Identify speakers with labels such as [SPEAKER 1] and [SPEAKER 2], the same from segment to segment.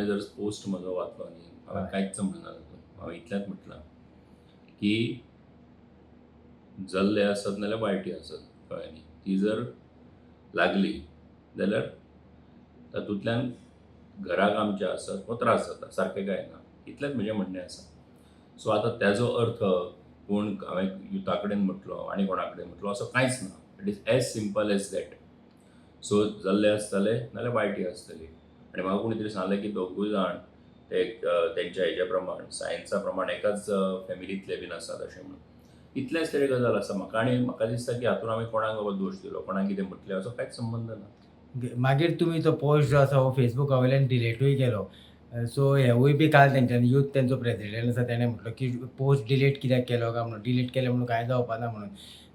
[SPEAKER 1] जर पोस्ट म्हजो वाचलो न्ही हांवें कांयच म्हणना हांवें इतलेंच म्हटलां की जल्ले आसत नाल्यार वायटी आसत कळ्ळें न्ही ती जर लागली जाल्यार तातूंतल्यान घराक आमच्या आसत हो त्रास जाता सारकें काय ना इतलेंच म्हजें म्हणणें आसा. सो आतां तेजो अर्थ कोण हांवें युथा कडेन म्हटलो आनी कोणा कडेन म्हटलो असो कांयच ना. It is as simple as that. So जल्ले आसतले नाल्यार वायटी आसतली आनी म्हाका कोणी तरी सांगलें की दोगूय जाण ते तेंच्या हेज्या प्रमाण सायन्सा प्रमाण एकाच फॅमिलींतले बीन आसात अशें म्हणून इतलेंच तरी गजाल आसा म्हाका आनी म्हाका दिसता की हातून हांवें कोणाक बाबा दोश दिलो कोणाक कितें म्हटलें असो कांयच संबंद ना.
[SPEAKER 2] मागीर तुमी तो पोस्ट जो आसा हो फेसबुका वयल्यान डिलीटूय केलो. सो हेवूय बी काल तेंच्यांनी यूथ तेंचो प्रेसिडेंट आसा तेणें म्हटलो की पोस्ट डिलीट कित्याक केलो काय म्हणून. डिलीट केलें म्हणून कांय जावपा ना म्हणून.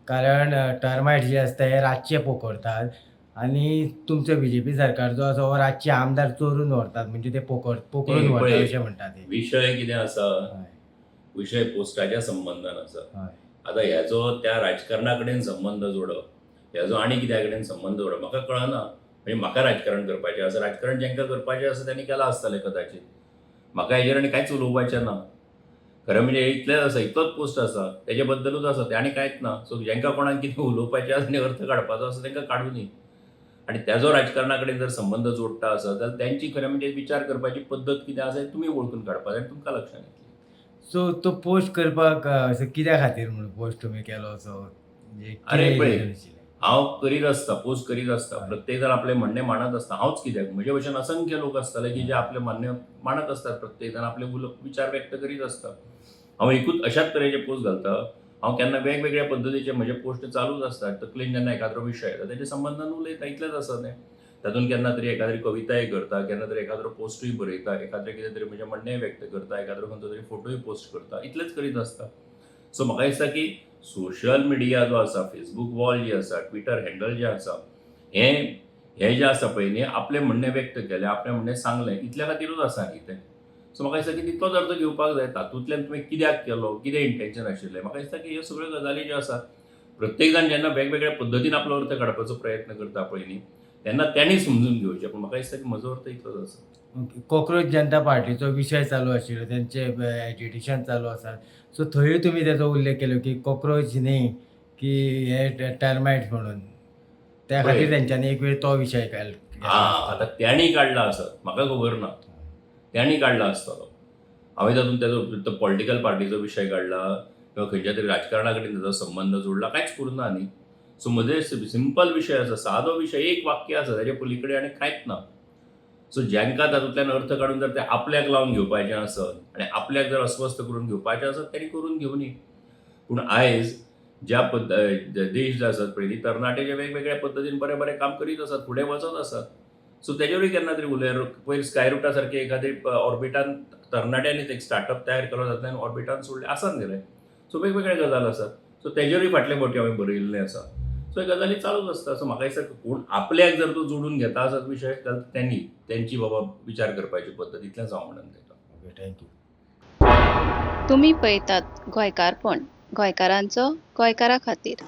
[SPEAKER 2] कारण टर्मायट्स जे आसता हे रातचे पोखरतात आनी तुमचो बीजेपी सरकार जो आसा हो रातचे आमदार चोरून व्हरतात म्हणजे ते पोखरून व्हरतात अशें म्हणटा ते.
[SPEAKER 1] विशय कितें आसा
[SPEAKER 2] हय.
[SPEAKER 1] विशय पोस्टाच्या संबंदान आसा.
[SPEAKER 2] हय.
[SPEAKER 1] आतां ह्याचो त्या राजकारणा कडेन संबंद जोडप ह्याचो आनी कित्या कडेन संबंद जोडप म्हाका कळना. म्हणजे म्हाका राजकारण करपाचें आसा राजकारण जेंकां करपाचें आसा तेणी केलां आसतलें कदाचित. म्हाका हेजेर आनी कांयच उलोवपाचें ना. खरें म्हणजे इतलेंच आसा इतलोच पोस्ट आसा तेजे बद्दलूच आसा ते आनी कांयच ना. सो जेंकां कोणाक कितें उलोवपाचें आसा आनी अर्थ काडपाचो आसा तेंकां काडुनी. आनी तेजो राजकारणा कडेन जर संबंध जोडटा आसत जाल्यार तेंची खरें म्हणजे विचार करपाची पद्दत कितें आसा हें तुमी वळखून काडपाक जाय आनी तुमकां लक्षांत येतलें.
[SPEAKER 2] सो तो पोस्ट करपाक असो कित्या खातीर म्हणून पोस्ट तुमी केलो असो म्हणजे
[SPEAKER 1] अरे
[SPEAKER 2] कितें
[SPEAKER 1] पळय
[SPEAKER 2] reason आशिल्लें?
[SPEAKER 1] हांव करीत आसता पोस्ट करीत आसता
[SPEAKER 2] हय.
[SPEAKER 1] प्रत्येक जाण आपलें म्हणणें मांडत आसता हांवच कित्याक म्हजे भशेन असंख्य लोक आसतले की जे आपलें म्हणणें मांडत आसतात प्रत्येक जाण आपले विचार व्यक्त करीत आसता. हांव एकूच अशाच तरेचे पोस्ट घालता. हांव केन्ना वेगवेगळ्या पद्दतीचे म्हजे पोस्ट चालूच आसतात. तकलेन जेन्ना एखादो विशय येता तेजे संबंदान उलयता इतलेंच आसा तें. तातूंत केन्ना तरी एखादी कविताय करता केन्ना तरी एखादो पोस्टूय बरयता एखाद्रें कितें तरी म्हजें म्हणणें व्यक्त करता एखादो खंयचो तरी फोटोय पोस्ट करता इतलेंच करीत आसता. सो म्हाका दिसता की सोशल मिडिया जो आसा फेसबूक वॉल जी आसा ट्विटर हँडल जें आसा हें जें आसा पळय न्ही आपलें म्हणणें व्यक्त केलें आपलें म्हणणें सांगलें इतल्या खातीरूच आसा न्ही तें. सो म्हाका दिसता की तितलोच अर्थ घेवपाक जाय तातूंतल्यान तुवें कित्याक केलो कितें इंटेन्शन आशिल्लें म्हाका दिसता की ह्यो सगळ्यो गजाली ज्यो आसात प्रत्येक जाण जेन्ना वेगवेगळ्या पद्दतीन आपलो अर्थ काडपाचो प्रयत्न करता पळय न्ही तेन्ना तेणी समजून घेवचें. पूण म्हाका दिसता की म्हजो अर्थ इतलोच आसा.
[SPEAKER 2] कॉक्रोच जनता पार्टीचो विशय चालू आशिल्लो तेंचे एजिटेशन चालू आसा. सो थंयूय तुमी तेचो उल्लेख केलो की कॉक्रोच न्ही की हे टर्मायट्स म्हणून. त्या खातीर तेंच्यांनी एक वेळ तो विशय केलो
[SPEAKER 1] आतां तेणी काडला आसत म्हाका खबर ना. तेणी काडला आसतलो. हांवें तातूंत तेजो पॉलिटिकल पार्टीचो विशय काडला किंवा खंयच्या तरी राजकारणा कडेन तेजो संबंध जोडला कांयच करूना न्ही. सो म्हजे सिंपल विशय आसा सादो विशय एक वाक्य आसा तेजे पलीकडे आनी कांयच ना. सो जेंकां तातूंतल्यान अर्थ काडून जर ते आपल्याक लावन घेवपाचें आसत आनी आपल्याक जर अस्वस्थ करून घेवपाचें आसत तेणी करून घेवनी. पूण आयज ज्या देश जे आसात पळय न्ही तरणाटे जे वेगवेगळ्या पद्दतीन बरें बरें काम करीत आसात फुडें वचत आसात. सो तेजेरूय केन्ना तरी उलय पयर स्कायरूटा सारके एखादी ऑर्बिटान तरणाट्यांनीच एक स्टार्टअप तयार केलो तातूंतल्यान ऑर्बिटान सोडलें आसात न्ही रे. सो वेगवेगळे गजाल आसात. सो तेजेरूय फाटले फावटी हांवें बरयल्लें आसा. सो हे गजाली चालूच आसता. सो म्हाका दिसता कोण आपल्याक जर तो जोडून घेता आसत विशय जाल्यार तेणी तेंची बाबा विचार करपाची पद्दत इतलेंच हांव म्हणून दिता.
[SPEAKER 2] Okay thank you.
[SPEAKER 3] तुम्ही पळयतात गोंयकारपण गोंयकारांचो गोंयकारा खातीर.